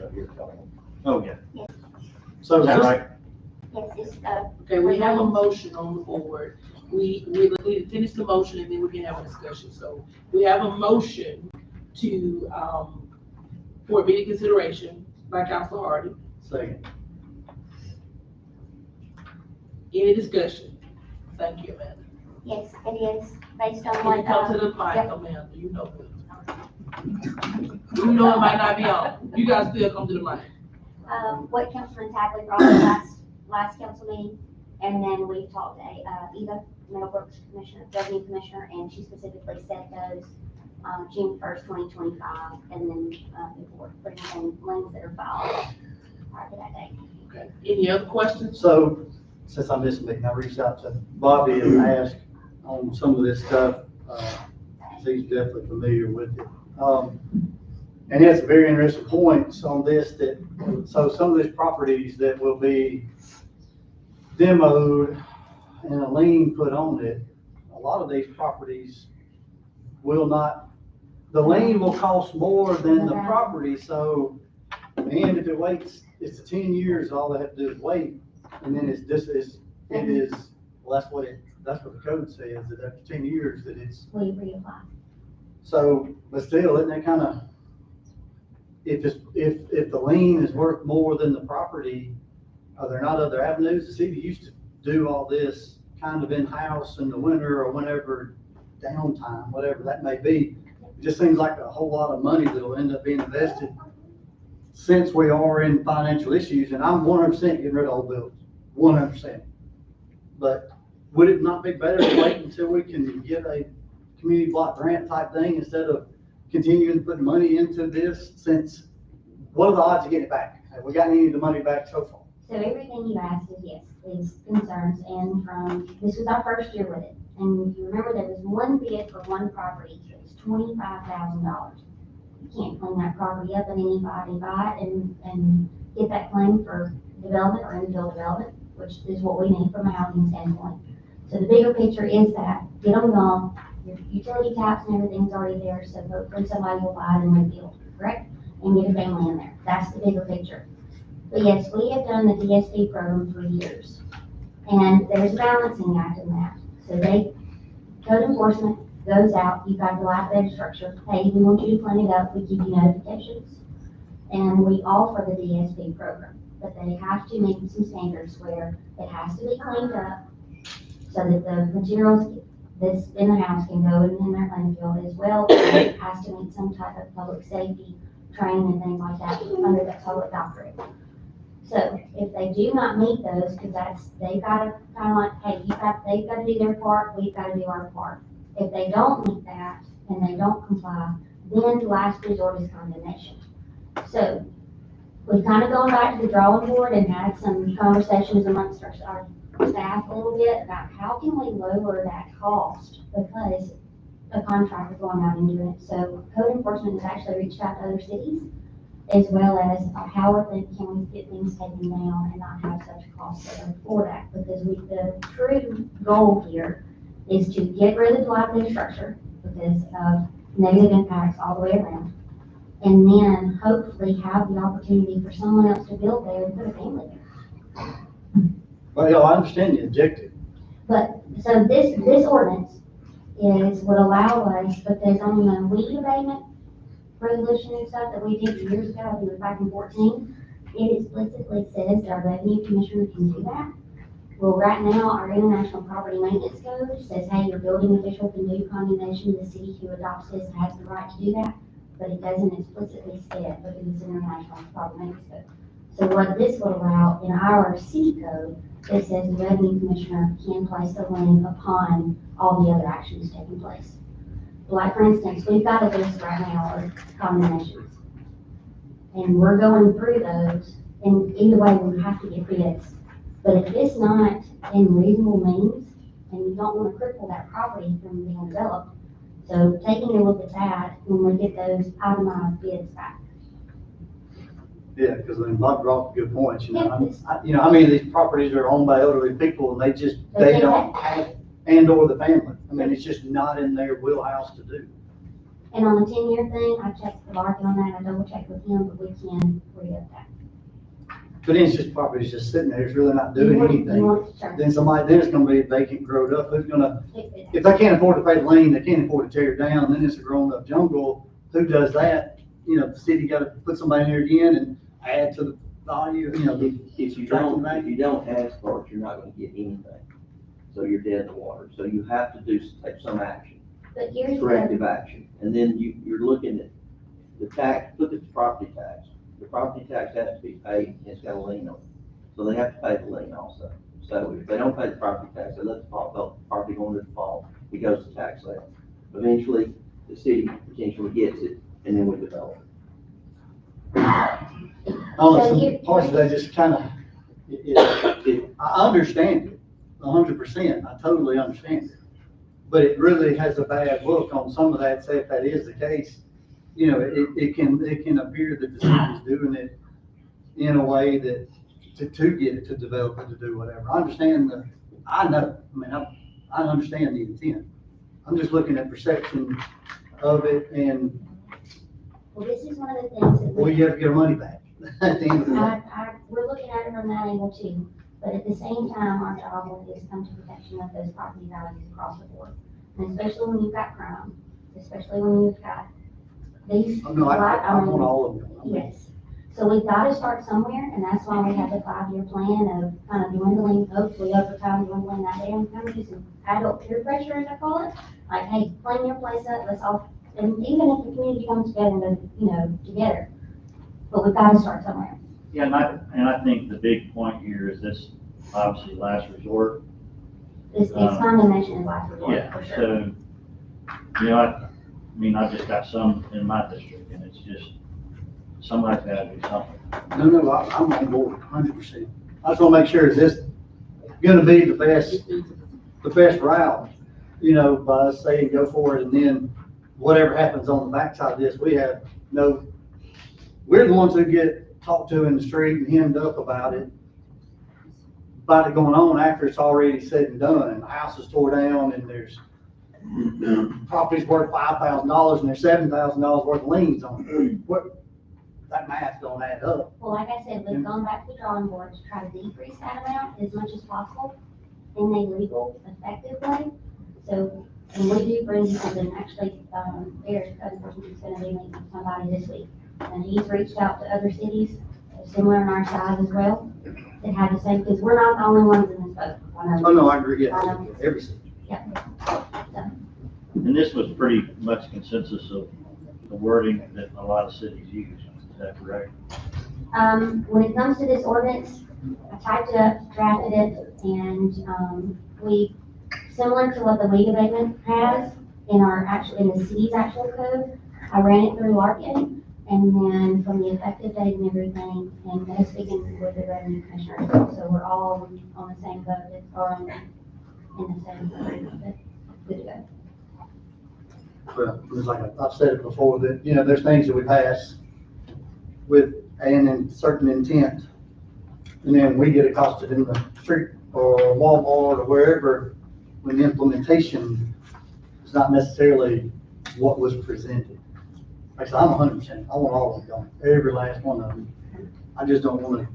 up here talking. Oh, yeah. Yes. So Is that just, right? Yes, it's, Okay, we have a motion on the board. We finish the motion and then we can have a discussion. So we have a motion to, for immediate consideration by Councilor Hardy. second, Any discussion? Thank you, Amanda. yes, it is based on Can what, you come to the mic, yep. Amanda? You know it. You know it might not be on. You guys still come to the mic. What Councilman Tagley brought up last council meeting. And then we talked to, Eva Middlebrooks, Commissioner, Revenue Commissioner, and she specifically set those, June 1st, 2025, and then, before putting in liens that are filed prior to that date. Okay. Any other questions? so since I missed a meeting, I reached out to Bobby and asked on some of this stuff. He's definitely familiar with it. And he has some very interesting points on this so some of these properties that will be demoed and a lien put on it, a lot of these properties will not, the lien will cost more than the property, so, and if it waits, it's 10 years, all they have to do is wait, and then well, that's what the code says, that after 10 years that it's, We reapply. so, but still, isn't that kind of, if the lien is worth more than the property, are there not other avenues? The city used to do all this kind of in-house in the winter or whenever downtime, whatever that may be. It just seems like a whole lot of money that'll end up being invested since we are in financial issues, and I'm 100% getting rid of old bills, 100%. But would it not be better to wait until we can get a community block grant type thing instead of continuing to put money into this, since what are the odds of getting it back? Have we gotten any of the money back so far? So everything you asked is yes, is concerns, and this was our first year with it. And you remember there was one bid for one property, it was $25,000. You can't clean that property up and anybody buy it and get that claim for development or infill development, which is what we need from a housing standpoint. So the bigger picture is that, get them gone, your utility taps and everything's already there, so hopefully somebody will buy it and rebuild, correct? And get a family in there, that's the bigger picture. But yes, we have done the DSP program for years, and there's a balancing act in that. So code enforcement goes out, you've got dilapidated structure, hey, we want you to clean it up, we give you notifications. And we offer the DSP program, but they have to meet some standards where it has to be cleaned up so that the materials that's in the house can go in their landfill, as well as it has to meet some type of public safety training and things like that under the public doctrine. So if they do not meet those, because they've got to kind of like, hey, they've got to do their part, we've got to do our part. If they don't meet that and they don't comply, then the last resort is condemnation. So we've kind of gone back to the drawing board and had some conversations amongst our staff a little bit about how can we lower that cost, because a contractor going out and doing it. So code enforcement has actually reached out to other cities, as well as how can we get things taken down and not have such a cost for that, because the true goal here is to get rid of the dilapidated structure because of negative impacts all the way around, and then hopefully have the opportunity for someone else to build there and put a family there. Well, yeah, I understand the objective. But, so this ordinance would allow us, because on the weed abatement resolution and stuff that we did years ago, I think it was back in 2014, it explicitly says that our revenue commissioner can do that. Well, right now, our international property maintenance code says, hey, your building official can do condemnation. The city who adopts this has the right to do that, but it doesn't explicitly say it because it's international property maintenance code. So what this would allow in our city code, it says the revenue commissioner can place a lien upon all the other actions taking place. Like, for instance, we've got a list right now of condemnations, and we're going through those, and either way, we have to get bids. But if it's not in reasonable means, and you don't want to cripple that property from being developed, so taking a look at that when we get those itemized bids back. Yeah, because then Bob brought up good points, you know, how many of these properties are owned by elderly people and they don't have, and or the family. I mean, it's just not in their wheelhouse to do. And on the 10-year thing, I checked the market on that, I double checked with him, but we can re-up that. But then it's just property's just sitting there, it's really not You doing want- You anything. want to turn. Then then it's gonna be vacant, growed up, who's gonna, Fix it. if they can't afford to pay the lien, they can't afford to tear it down, then it's a grown up jungle. Who does that? You know, the city gotta put somebody in there again and add to the value, you know. If you don't ask for it, you're not gonna get anything. So you're dead in the water. So you have to take some action, But here's the, corrective action. And then you're looking at the tax, look at the property tax. The property tax has to be paid, and it's got a lien on it. So they have to pay the lien also. So if they don't pay the property tax, they let the property go into default, it goes to tax sale. Eventually, the city potentially gets it, and then we develop it. Honestly, parts of that just kind of, I understand it, 100%, I totally understand it. But it really has a bad look on some of that, say if that is the case, you know, it can appear that the city is doing it in a way that, to get it to develop it to do whatever. I understand I understand the intent. I'm just looking at perception of it, and well, this is one of the things that we have to get our money back at the end of the day. we're looking at it from that angle too, but at the same time, our job is come to protection of those property values across the board. And especially when you've got crime, especially when you've got these. Oh, no, I want all of them. Yes, so we've got to start somewhere, and that's why we have the 5-year plan of kind of dwindling, hopefully over time dwindling that down, kind of using adult peer pressure, as I call it. Like, hey, clean your place up, let's all, and even if the community comes together, and, you know, together, but we've got to start somewhere. Yeah, and I think the big point here is this, obviously, last resort. It's condemnation is last resort, Yeah, for sure. so, you know, I mean, I just got some in my district, and it's just, somebody's gotta do something. No, I'm on board 100%. I just want to make sure, is this gonna be the best route? You know, by us saying go for it, and then whatever happens on the backside of this, we're the ones who get talked to in the street and hemmed up about it going on after it's already said and done, and the house is tore down, and there's property's worth $5,000 and there's $7,000 worth of liens on it. That math don't add up. Well, like I said, we've gone back to the drawing board to try to decrease that amount as much as possible in a legal, effective way. So, and we do bring something, actually, Eric, code enforcement is gonna be meeting with somebody this week. And he's reached out to other cities, similar in our size as well, that have the same, because we're not the only ones in this boat. Oh, no, I agree, yeah, every city. And this was pretty much consensus of the wording that a lot of cities use, is that correct? When it comes to this ordinance, I typed it up, drafted it, and, similar to what the weed abatement has in the city's actual code, I ran it through Larkin, and then from the effective date and everything, and I was speaking with the revenue commissioner as well, so we're all on the same boat, or in the same agreement, good to go. Well, it's like I've said it before, that, you know, there's things that we pass with in certain intent, and then we get accosted in the street or Walmart or wherever, when the implementation is not necessarily what was presented. Like I said, I'm 100%, I want all of them gone, every last one of them. I just don't want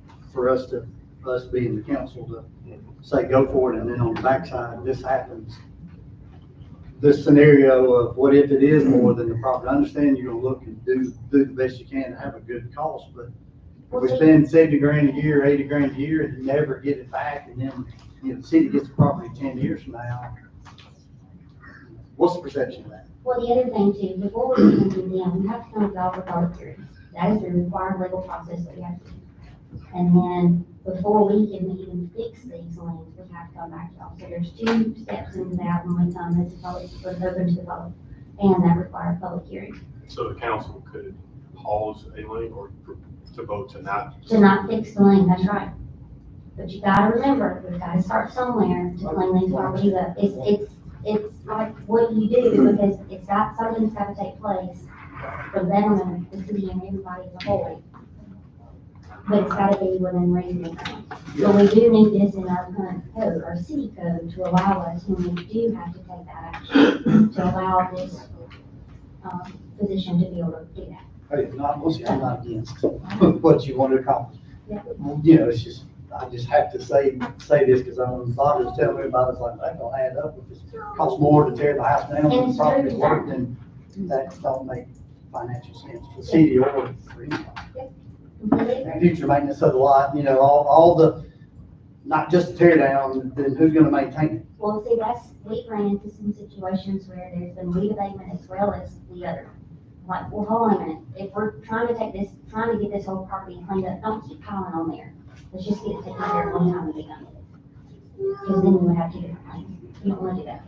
us being the council to say go for it, and then on the backside, this happens. This scenario of what if it is more than the property. I understand you're gonna look and do the best you can to have a good cost, but if we spend 70 grand a year, 80 grand a year, and never get it back, and then, you know, the city gets the property 10 years from now, what's the perception of that? Well, the other thing too, before we even condemn, we have to come to all the public hearings. That is the required legal process that we have to do. And then before we can even fix these liens, we have to come back to y'all. So there's 2 steps into that when we come to the public, was open to the public, and that require public hearing. So the council could pause a lien or to vote to not. To not fix the lien, that's right. But you gotta remember, we've gotta start somewhere to clean these properties up. It's like what you do, because something's gotta take place for them and the city and everybody as a whole. But it's gotta be within reasonable time. But we do need this in our current code, our city code, to allow us, when we do have to take that action, to allow this, position to be able to do that. Hey, not, mostly, I'm not against what you want to accomplish. Yeah. You know, it's just, I just have to say this, because I was telling me about it, it's like, that don't add up. If it costs more to tear the house down than the property's worth, then that don't make financial sense for the city or for anybody. Completely agree. Future maintenance of the lot, you know, all the, not just the tear down, then who's gonna maintain it? Well, see, we've run into some situations where there's been weed abatement as well as the other. Like, well, hold on a minute, if we're trying to get this whole property cleaned up, don't keep piling on there. Let's just get it taken care of one time and be done with it. Because then you would have two different claims. You don't wanna do that.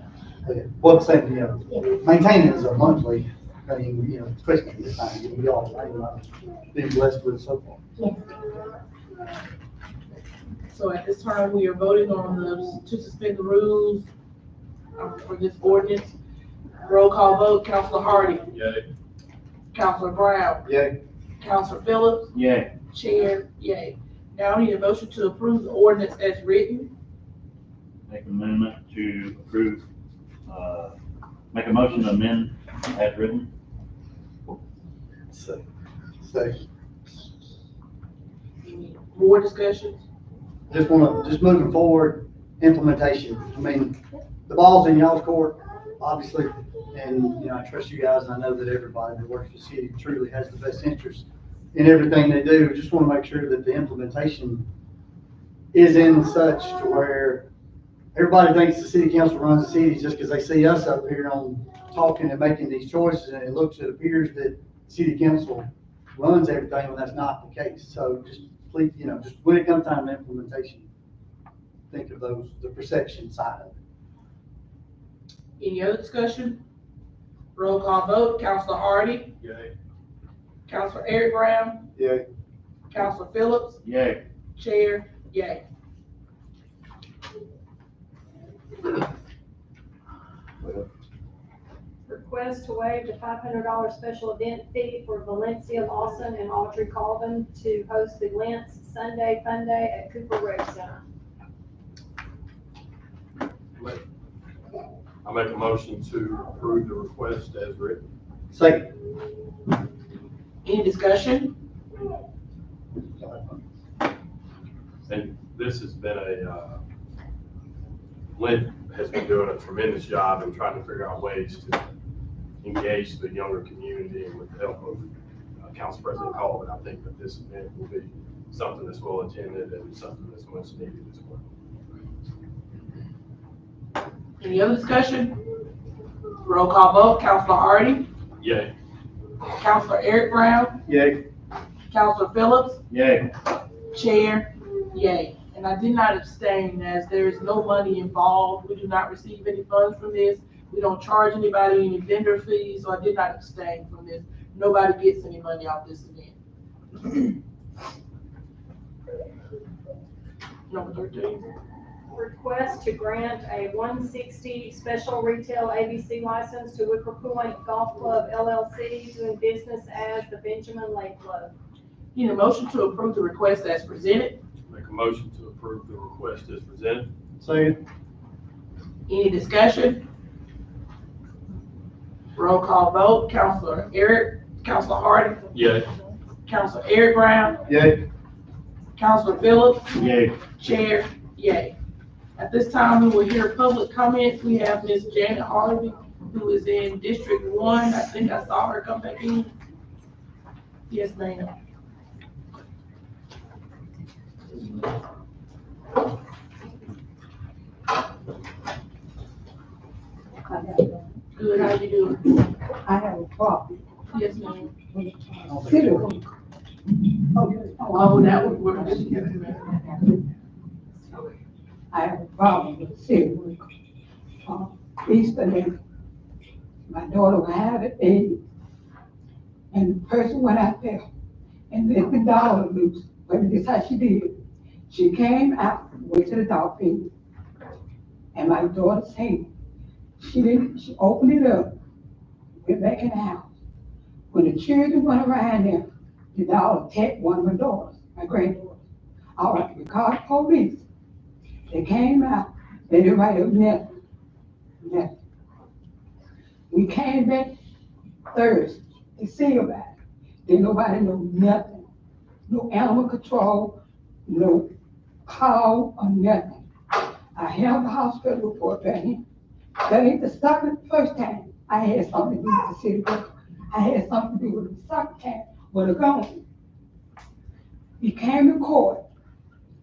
Okay. Well, same, you know, maintaining is a monthly thing, you know, especially this time, you know, we all, I've been blessed with so far. Yes. So at this time, we are voting on to suspend the rules for this ordinance. Roll call vote, Counselor Hardy, Yay. Counselor Brown, Yay. Counselor Phillips, Yay. Chair, yay. Now I need a motion to approve the ordinance as written. Make an amendment to approve, make a motion to amend as written. So, More discussions? just moving forward, implementation. I mean, the ball's in y'all's court, obviously, and, you know, I trust you guys, and I know that everybody that works for the city truly has the best interest in everything they do. Just want to make sure that the implementation is in such to where everybody thinks the city council runs the city just because they see us up here on talking and making these choices, and it appears that the city council runs everything when that's not the case. So just please, you know, just when it comes time to implementation, think of the perception side of it. Any other discussion? Roll call vote, Counselor Hardy, Yay. Counselor Eric Brown, Yeah. Counselor Phillips, Yay. Chair, yay. Request to waive the $500 special event fee for Valencia Lawson and Audrey Colvin to host the Lentz Sunday Fun Day at Cooper Rec Center. I make a motion to approve the request as written. Second. Any discussion? And this has been Lynn has been doing a tremendous job in trying to figure out ways to engage the younger community, and with the help of Council President Colvin, I think that this event will be something that's well attended and something that's much needed as well. Any other discussion? Roll call vote, Counselor Hardy, Yay. Counselor Eric Brown, Yay. Counselor Phillips, Yay. Chair, yay. And I did not abstain as there is no money involved. We do not receive any funds from this. We don't charge anybody any vendor fees, so I did not abstain from this. Nobody gets any money off this event. Number 13. Request to grant a 160 special retail ABC license to Wicker Point Golf Club LLC, doing business as the Benjamin Lake Club. Need a motion to approve the request as presented. Make a motion to approve the request as presented. Second. Any discussion? Roll call vote, Counselor Hardy, Yay. Counselor Eric Brown, Yay. Counselor Phillips, Yay. Chair, yay. At this time, we will hear public comments. We have Ms. Janet Harvey, who is in District 1. I think I saw her come back in. Yes, ma'am. Good, how you doing? I have a problem. Yes, ma'am. City. Oh, that would work. I have a problem with the city. Recently, my daughter was having a baby, and the person went out there and let the dog loose. But this is how she did. She came out, went to the dog pen, and my daughter said, she opened it up, went back in the house. When the children went around there, the dog attacked one of my daughters, my granddaughter. All right, we called the police. They came out, they didn't write up nothing. We came back Thursday. to see about it. Didn't nobody know nothing. No animal control, no call or nothing. I have the hospital report back here. That ain't the first time I had something to do with the city worker. I had something to do with the second time when the gone. He came to court.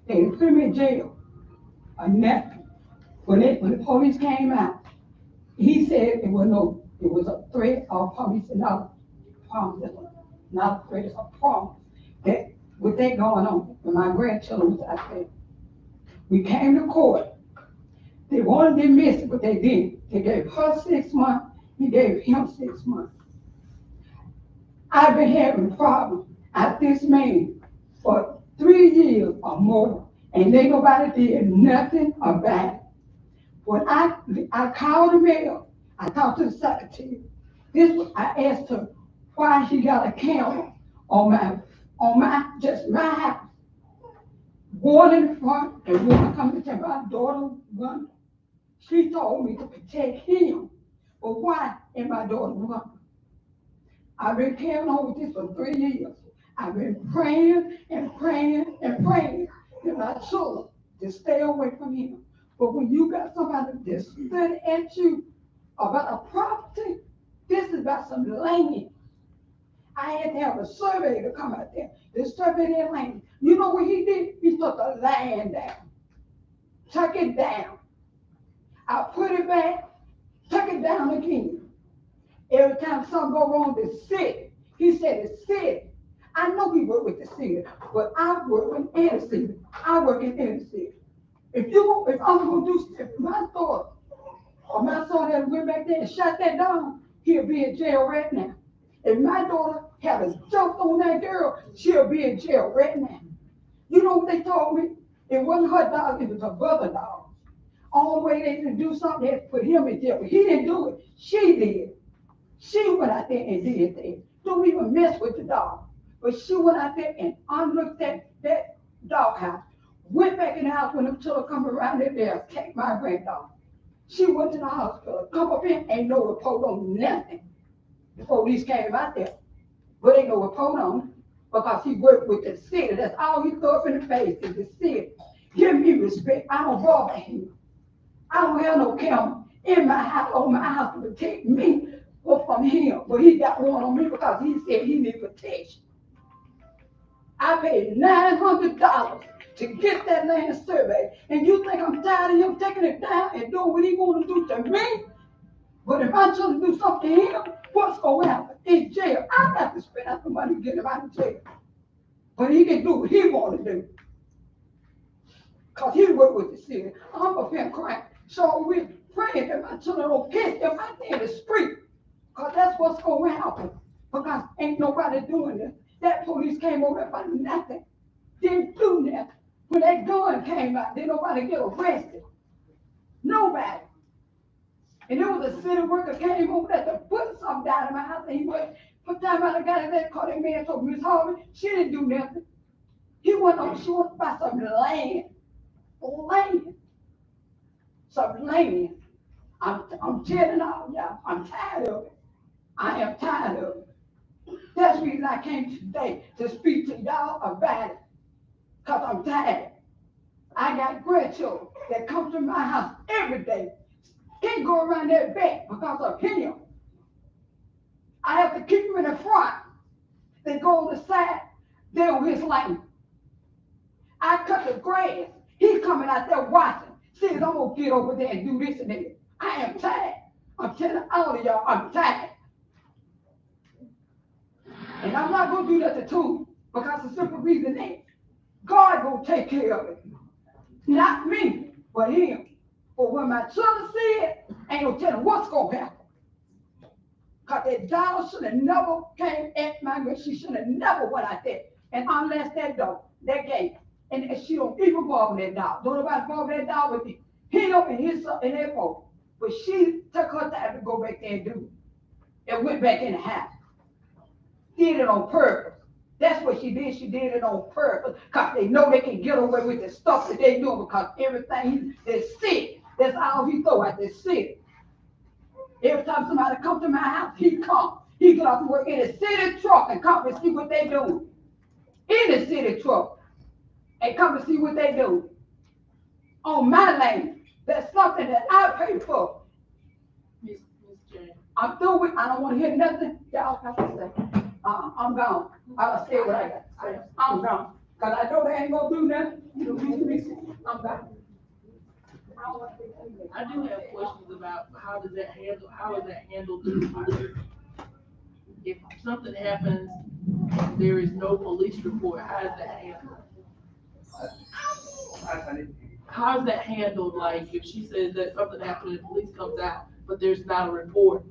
They didn't put him in jail or nothing. When the police came out, he said it was a threat or police and not a promise, not a threat, it's a promise that with that going on, when my grandchildren was out there, we came to court. They wanted to dismiss it, but they didn't. They gave her 6 months, he gave him 6 months. I've been having problems at this man for 3 years or more, and ain't nobody did nothing about it. When I called the mayor, I talked to the secretary. I asked her why she got a camera on my house. One in the front and one coming to my daughter run. She told me to protect him, but why in my daughter run? I've been carrying on with this for 3 years. I've been praying and praying and praying to my children to stay away from him. But when you got somebody that's studying at you about a property, this is about some land. I had to have a survey to come out there to survey that land. You know what he did? He took the land down, took it down. I put it back, took it down again. Every time something go wrong, the city. He said the city. I know he worked with the city, but I work in inner city. I work in inner city. If I'm gonna do, if my daughter or my son had went back there and shot that down, he'll be in jail right now. If my daughter had jumped on that girl, she'll be in jail right now. You know what they told me? It wasn't her dog, it was her brother's dog. Only way they could do something, they had to put him in jail. But he didn't do it. She did. She went out there and did that. Don't even mess with the dog. But she went out there and unlooked that dog house. Went back in the house when the children come around there, take my granddaughter. She went to the hospital, come up in, ain't no report on nothing. The police came out there, but ain't no report on him because he worked with the city. That's all he threw up in the face is the city. Give me respect. I don't bother him. I don't have no camera in my house, on my house to protect me from him. But he got one on me because he said he need protection. I paid $900 to get that land surveyed. And you think I'm tired of him taking it down and doing what he want to do to me? But if I'm trying to do something to him, what's going to happen? In jail. I got to spend out the money to get him out of jail. But he can do what he want to do. Because he worked with the city. I'm up here crying. So we're praying that my children don't piss them out there in the street. Because that's what's going to happen. Because ain't nobody doing this. That police came over for nothing. Didn't do nothing. When that gun came out, didn't nobody get arrested. Nobody. And there was a city worker came over there to put something down in my house, and he went, put time out, I got in there, called that man, told Miss Harvey, she didn't do nothing. He went on, she wanted to buy some land. Land. Some land. I'm telling all y'all, I'm tired of it. I am tired of it. That's the reason I came today to speak to y'all about it. Because I'm tired. I got grandchildren that come to my house every day. Can't go around their back because of him. I have to keep them in the front. They go on the side, they're on his lane. I cut the grass. He's coming out there watching. Says, I'm going to get over there and do this and that. I am tired. I'm telling all of y'all, I'm tired. And I'm not going to do that to him because the simple reason is God going to take care of it. Not me, but him. But when my children see it, ain't no telling what's going to happen. Because that dog should have never came at my girl. She should have never went out there and unless that door, that gate. And she don't even bother that dog. Don't nobody bother that dog with him and his son and that boy. But she took her time to go back there and do it. And went back in the house. Did it on purpose. That's what she did. She did it on purpose. Because they know they can get away with the stuff that they do because everything is sick. That's all he throw out there, sick. Every time somebody come to my house, he come. He get off work in a city truck and come and see what they doing. In a city truck and come and see what they do. On my lane, that's something that I pay for. Ms. Jane. I'm through with, I don't wanna hear nothing y'all have to say. I'm gone. I'll say what I got to say. I'm gone. Cause I know they ain't gonna do nothing. You know, I'm gone. I don't wanna say anything. I do have questions about how is that handled? If something happens, and there is no police report, how is that handled? How is that handled, like, if she says that something happened and the police comes out, but there's not a report?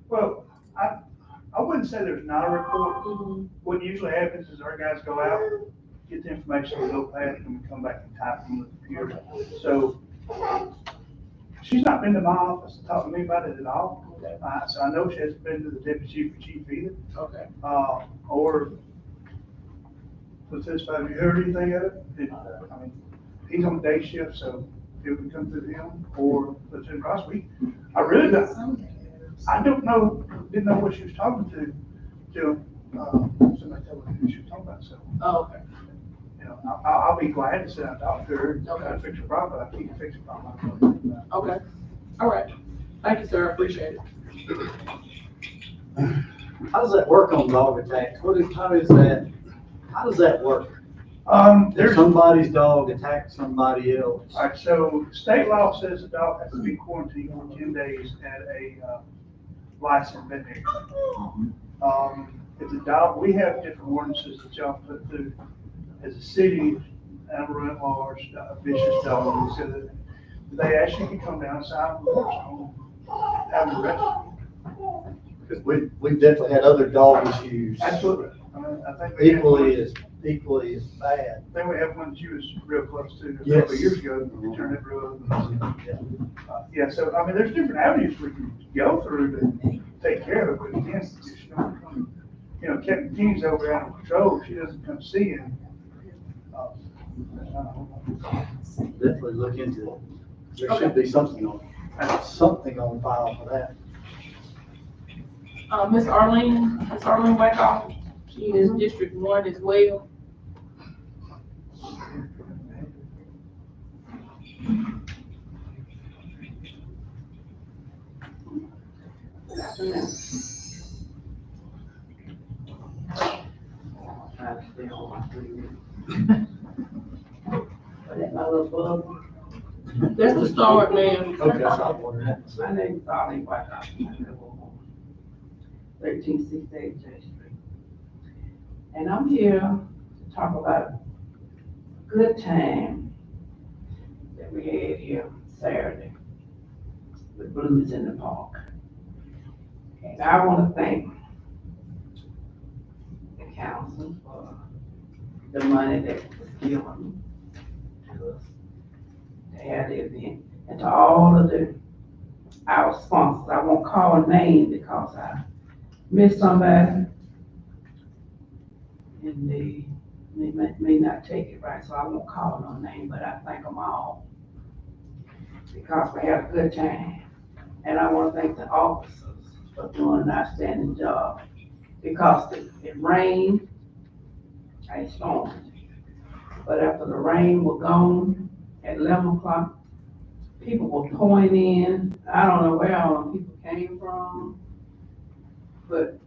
Well, I wouldn't say there's not a report. What usually happens is our guys go out, get the information, we go past, and we come back and type them with the computer. So she's not been to my office to talk to me about it at all. So I know she hasn't been to the deputy chief or chief either. Okay. Or Lieutenant, have you heard anything of it? I mean, he's on day shift, so it would come through him or Lieutenant Ross. I really don't. I didn't know what she was talking to till somebody told me who she was talking about. So, Oh, okay. you know, I'll be glad to sit down and talk to her and try to fix her problem, but I can't fix her problem. Okay. All right. Thank you, sir. I appreciate it. How does that work on dog attacks? How does that work? If There's somebody's dog attacks somebody else, All right, so state law says the dog has to be quarantined for 10 days at a licensed veterinary. If the dog, we have different ordinances that y'all put through as a city, animal at large, vicious dogs, so that they actually can come down and sign reports on having arrested. because we've definitely had other dog issues. Absolutely. I mean, I think we had Equally as bad. I think we have one that you was real close to a couple Yes. of years ago, we turned it real. Yeah, so, I mean, there's different avenues we can go through to take care of it, but again, you know, Captain King's over out on patrol, she doesn't come see him. Definitely look into it. There should be something on file for that. Miss Arlene Wyckoff, she is District 1 as well. That's the start, ma'am. Okay, that's not what it is. My name is Arlene Whitehouse, 1368 J Street. And I'm here to talk about a good time that we had here Saturday with Blues in the Park. And I want to thank the council for the money that was given to us to have the event. And to all of our sponsors, I won't call a name because I missed somebody and they may not take it right, so I won't call no name, but I thank them all because we had a good time. And I want to thank the officers for doing an outstanding job because it rained, I stormed. But after the rain was gone at 11 o'clock, people were pouring in. I don't know where all the people came from, but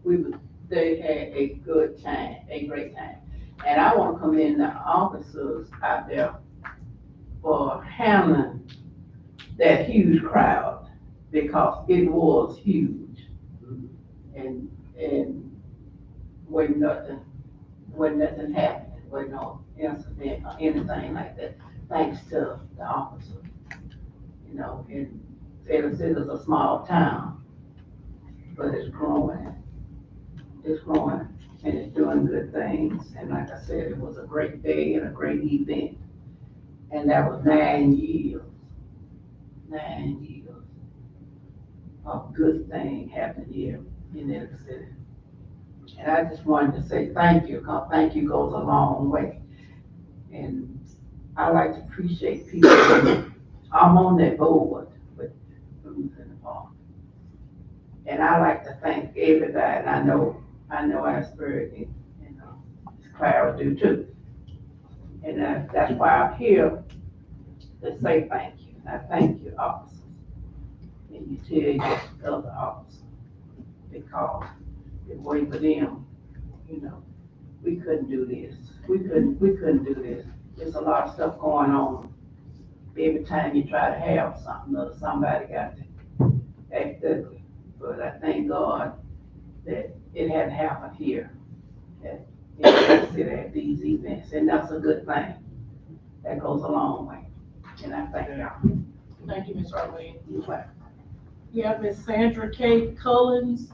they had a good time, a great time. And I want to commend the officers out there for handling that huge crowd because it was huge. And when nothing happened, when no incident or anything like that, thanks to the officers. You know, and Taylor City is a small town, but it's growing. It's growing and it's doing good things. And like I said, it was a great day and a great event. And that was 9 years of good thing happening here in Taylor City. And I just wanted to say thank you, because thank you goes a long way. And I like to appreciate people. I'm on that board with Blues in the Park. And I like to thank everybody, and I know Asbury, you know, Clara do too. And that's why I'm here to say thank you. I thank you, officers. And you tell your other officers, because if it weren't for them, you know, we couldn't do this. We couldn't do this. There's a lot of stuff going on. Every time you try to have something, somebody got to act ugly. But I thank God that it hadn't happened here. That at these events, and that's a good thing. That goes a long way. And I thank y'all. Thank you, Ms. Arlene. You're welcome. You have Ms. Sandra K. Cullins.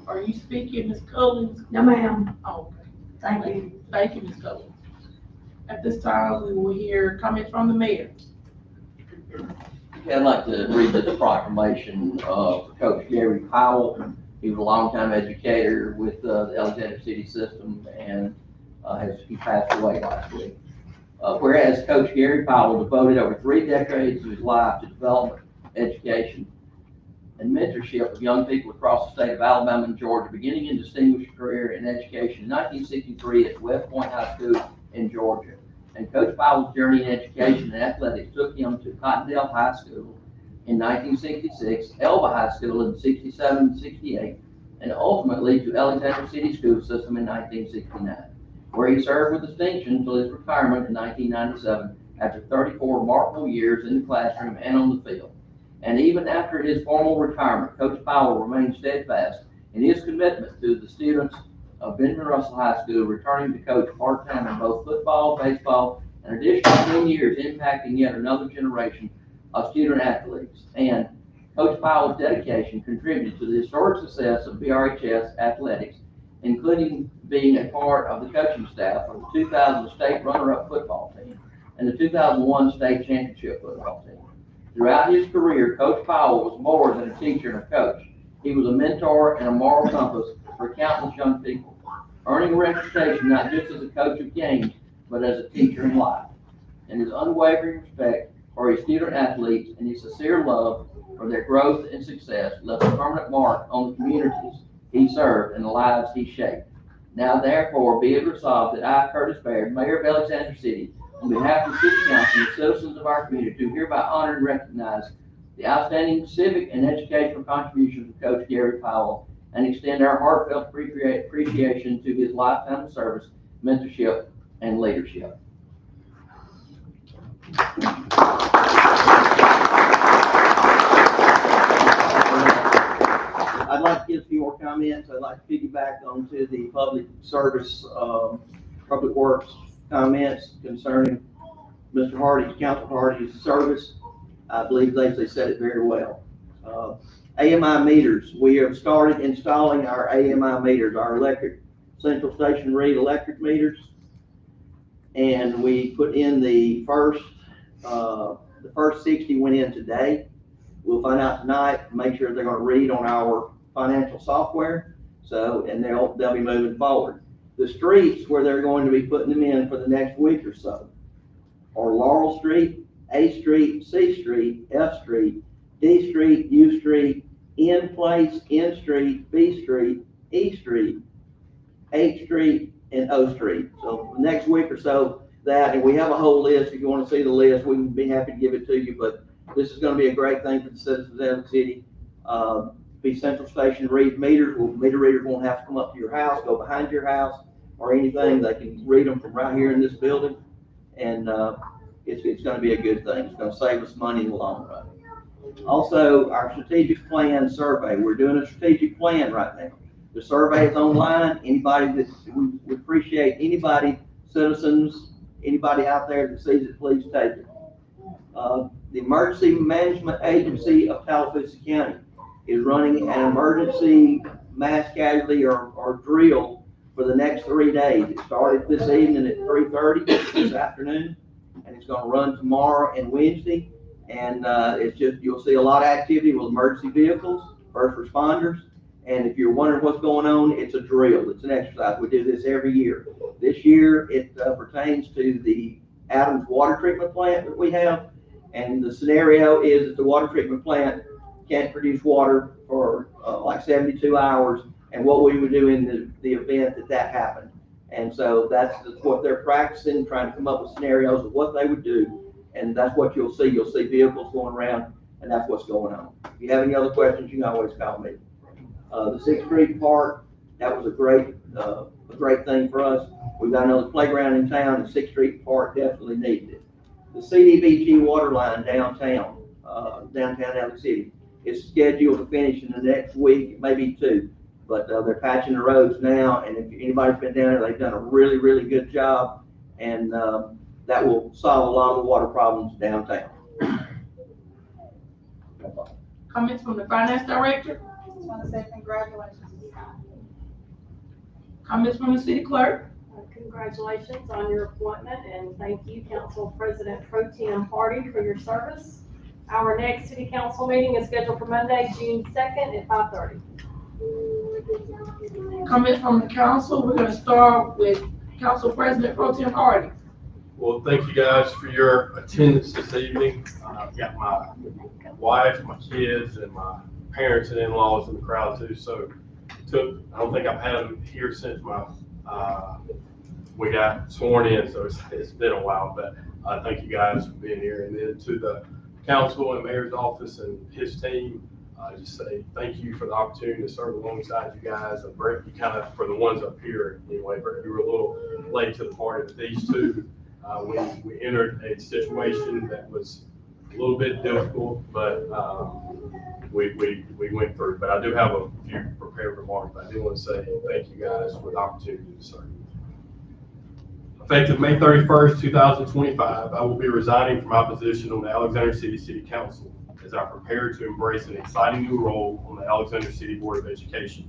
Are you speaking, Ms. Cullins? No, ma'am. Oh, okay. Thank you. Thank you, Ms. Cullins. At this time, we will hear comments from the mayor. I'd like to read this proclamation for Coach Gary Powell. He was a longtime educator with the Alexander City system, and he passed away last week. Whereas Coach Gary Powell devoted over 3 decades of his life to development, education, and mentorship of young people across the state of Alabama and Georgia, beginning a distinguished career in education in 1963 at West Point High School in Georgia. And Coach Powell's journey in education and athletics took him to Cottondale High School in 1966, Elba High School in 67 and 68, and ultimately to Alexander City School System in 1969, where he served with distinction until his retirement in 1997 after 34 remarkable years in the classroom and on the field. And even after his formal retirement, Coach Powell remained steadfast in his commitment to the students of Benjamin Russell High School, returning to coach part-time in both football, baseball, and additional 10 years impacting yet another generation of student athletes. And Coach Powell's dedication contributed to the historic success of BRHS athletics, including being a part of the coaching staff of the 2000 state runner-up football team and the 2001 state championship football team. Throughout his career, Coach Powell was more than a teacher and a coach. He was a mentor and a moral compass for countless young people, earning a reputation not just as a coach of games, but as a teacher in life. And his unwavering respect for his student athletes and his sincere love for their growth and success left a permanent mark on the communities he served and the lives he shaped. Now, therefore, be it resolved that I, Curtis Baird, Mayor of Alexander City, on behalf of the City Council and the citizens of our community, do hereby honor and recognize the outstanding civic and educational contributions of Coach Gary Powell and extend our heartfelt appreciation to his lifetime of service, mentorship, and leadership. I'd like to give a few more comments. I'd like to piggyback onto the public service, public works comments concerning Mr. Hardy, Council Hardy's service. I believe they said it very well. AMI meters. We have started installing our AMI meters, our electric central station read electric meters, and we put in the first 60 went in today. We'll find out tonight, make sure they're going to read on our financial software. So, and they'll be moving forward. The streets where they're going to be putting them in for the next week or so are Laurel Street, A Street, C Street, F Street, D Street, U Street, N Place, N Street, B Street, E Street, H Street, and O Street. So the next week or so, that, and we have a whole list. If you want to see the list, we can be happy to give it to you, but this is going to be a great thing for the citizens of the city. Be central station read meters. Well, meter readers won't have to come up to your house, go behind your house, or anything. They can read them from right here in this building, and it's going to be a good thing. It's going to save us money in the long run. Also, our strategic plan survey. We're doing a strategic plan right now. The survey is online. Anybody that we appreciate, anybody, citizens, anybody out there that sees it, please take it. The Emergency Management Agency of Tallapoosa County is running an emergency mass casualty or drill for the next 3 days. It started this evening at 3:30 this afternoon, and it's going to run tomorrow and Wednesday. And it's just, you'll see a lot of activity with emergency vehicles, first responders. And if you're wondering what's going on, it's a drill. It's an exercise. We do this every year. This year, it pertains to the Adams water treatment plant that we have. And the scenario is that the water treatment plant can't produce water for like 72 hours, and what we would do in the event that happened. And so that's what they're practicing, trying to come up with scenarios of what they would do, and that's what you'll see. You'll see vehicles going around, and that's what's going on. If you have any other questions, you can always call me. The 6th Street Park, that was a great thing for us. We've got another playground in town, and 6th Street Park definitely needed it. The CDBG water line downtown Alex City, is scheduled to finish in the next week, maybe 2. But they're patching the roads now, and if anybody's been down there, they've done a really, really good job, and that will solve a lot of the water problems downtown. Comments from the finance director? I just want to say congratulations to Scott. Comments from the city clerk? Congratulations on your appointment, and thank you, Council President Pro Tem Hardy, for your service. Our next city council meeting is scheduled for Monday, June 2nd at 5:30. Comments from the council? We're gonna start with Council President Pro Tem Hardy. Well, thank you guys for your attendance this evening. I've got my wife, my kids, and my parents and in-laws in the crowd too. So I don't think I've had them here since we got sworn in, so it's been a while. But thank you guys for being here. And then to the council and mayor's office and his team, just say thank you for the opportunity to serve alongside you guys. And Brett, you kind of, for the ones up here anyway, Brett, you were a little late to the party, but these two, we entered a situation that was a little bit difficult, but we went through. But I do have a few prepared remarks, but I do want to say thank you guys for the opportunity to serve. Effective May 31st, 2025, I will be resigning from my position on the Alexander City Council as I prepare to embrace an exciting new role on the Alexander City Board of Education,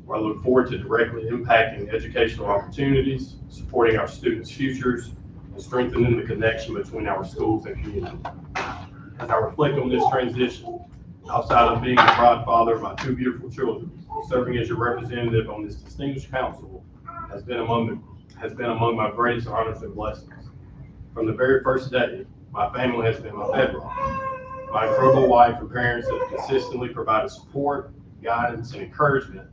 where I look forward to directly impacting educational opportunities, supporting our students' futures, and strengthening the connection between our schools and community. As I reflect on this transition, outside of being the proud father of my 2 beautiful children, serving as your representative on this distinguished council has been among my greatest honors and blessings. From the very first day, my family has been my bedrock. My incredible wife and parents have consistently provided support, guidance, and encouragement,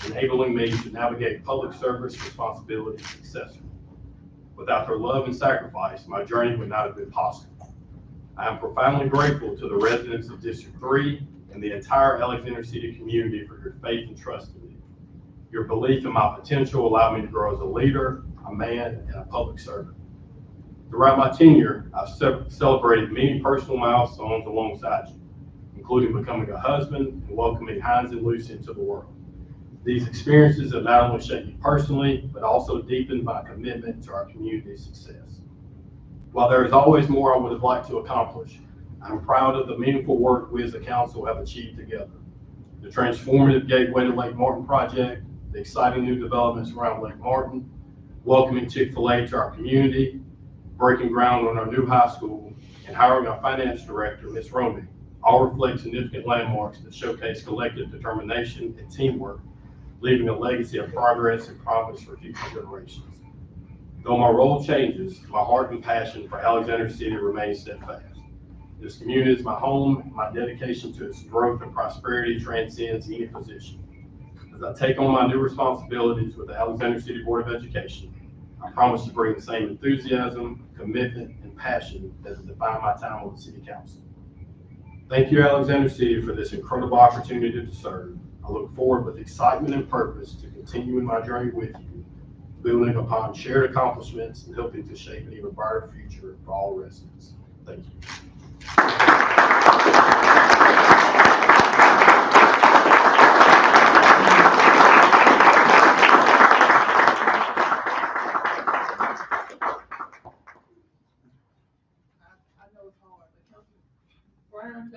enabling me to navigate public service responsibilities successfully. Without their love and sacrifice, my journey would not have been possible. I am profoundly grateful to the residents of District 3 and the entire Alexander City community for your faith and trust in me. Your belief in my potential allowed me to grow as a leader, a man, and a public servant. Throughout my tenure, I've celebrated many personal milestones alongside you, including becoming a husband and welcoming Heinz and Lucy into the world. These experiences have not only shaped me personally, but also deepened my commitment to our community's success. While there is always more I would have liked to accomplish, I'm proud of the meaningful work we as a council have achieved together. The transformative Gateway to Lake Martin project, the exciting new developments around Lake Martin, welcoming Chick-fil-A to our community, breaking ground on our new high school, and hiring our finance director, Ms. Romey, all reflect significant landmarks that showcase collective determination and teamwork, leaving a legacy of progress and promise for future generations. Though my role changes, my heart and passion for Alexander City remains steadfast. This community is my home, and my dedication to its growth and prosperity transcends any position. As I take on my new responsibilities with the Alexander City Board of Education, I promise to bring the same enthusiasm, commitment, and passion that has defined my time on the City Council. Thank you, Alexander City, for this incredible opportunity to serve. I look forward with excitement and purpose to continuing my journey with you, building upon shared accomplishments and helping to shape an even brighter future for all residents. Thank you.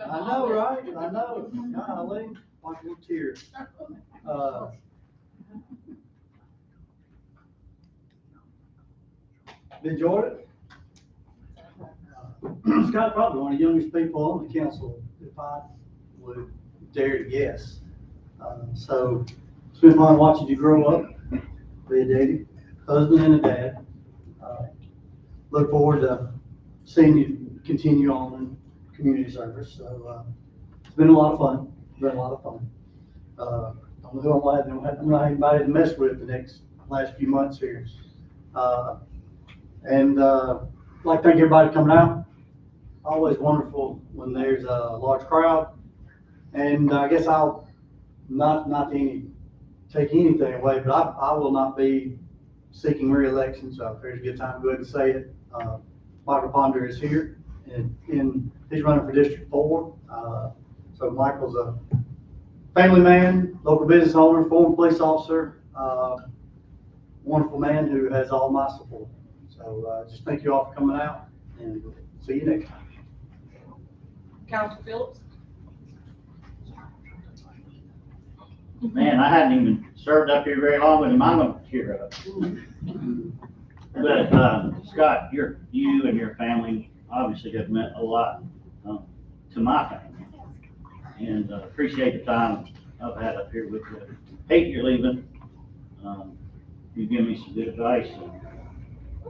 I know, right? I know. Golly, watch your tears. Enjoyed it? Scott, probably one of the youngest people on the council, if I would dare to guess. So it's been fun watching you grow up, be a daddy, husband and a dad. Look forward to seeing you continue on in community service. So been a lot of fun, Don't know who I'm gonna have anybody to mess with the last few months here. Like, thank everybody for coming out. Always wonderful when there's a large crowd. And I guess I'll not take anything away, but I will not be seeking re-election, so if there's a good time to go ahead and say it. Michael Ponder is here, and he's running for District 4. So Michael's a family man, local business owner, former police officer, wonderful man who has all my support. So just thank you all for coming out, and see you next time. Councilor Phillips? Man, I hadn't even served up here very long when the mama cheer up. But, Scott, you and your family obviously have meant a lot to my family. And appreciate the time I've had up here with you. Hate you're leaving. You give me some good advice.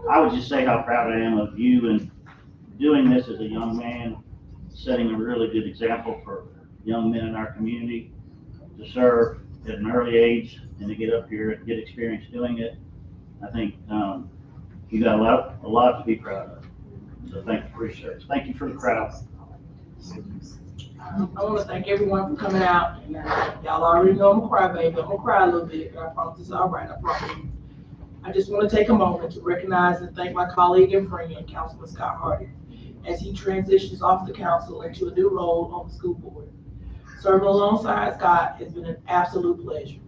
I would just say how proud I am of you and doing this as a young man, setting a really good example for young men in our community to serve at an early age and to get up here and get experience doing it. I think you got a lot to be proud of. So thank you for your service. Thank you for the crowd. I want to thank everyone for coming out. Y'all already know I'm a crybaby. I'm gonna cry a little bit, but I promise it's all right. I promise. I just want to take a moment to recognize and thank my colleague and friend, Councilman Scott Hardy, as he transitions off the council into a new role on the school board. Serving alongside Scott has been an absolute pleasure.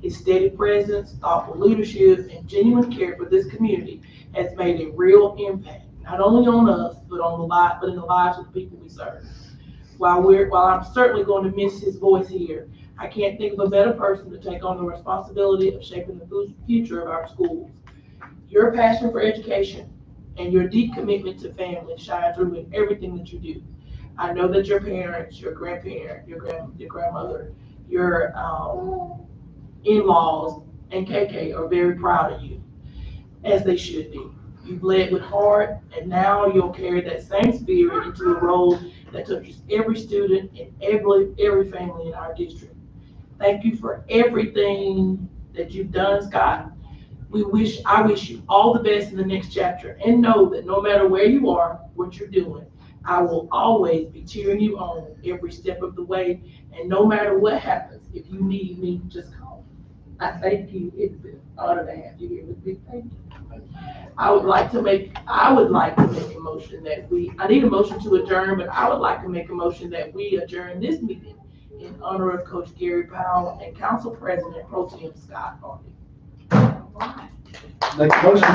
His steady presence, thoughtful leadership, and genuine care for this community has made a real impact, not only on us, but in the lives of the people we serve. While I'm certainly going to miss his voice here, I can't think of a better person to take on the responsibility of shaping the future of our schools. Your passion for education and your deep commitment to family shine through in everything that you do. I know that your parents, your grandparent, your grandmother, your in-laws, and KK are very proud of you, as they should be. You've led with heart, and now you'll carry that same spirit into a role that touches every student and every family in our district. Thank you for everything that you've done, Scott. I wish you all the best in the next chapter, and know that no matter where you are, what you're doing, I will always be cheering you on every step of the way. And no matter what happens, if you need me, just call. I thank you. It's been an honor to have you here with me. Thank you. I would like to make a motion that I need a motion to adjourn, but I would like to make a motion that we adjourn this meeting in honor of Coach Gary Powell and Council President Pro Tem Scott Hardy. Make a motion.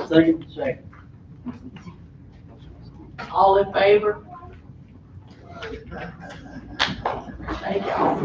Second. All in favor? Thank y'all.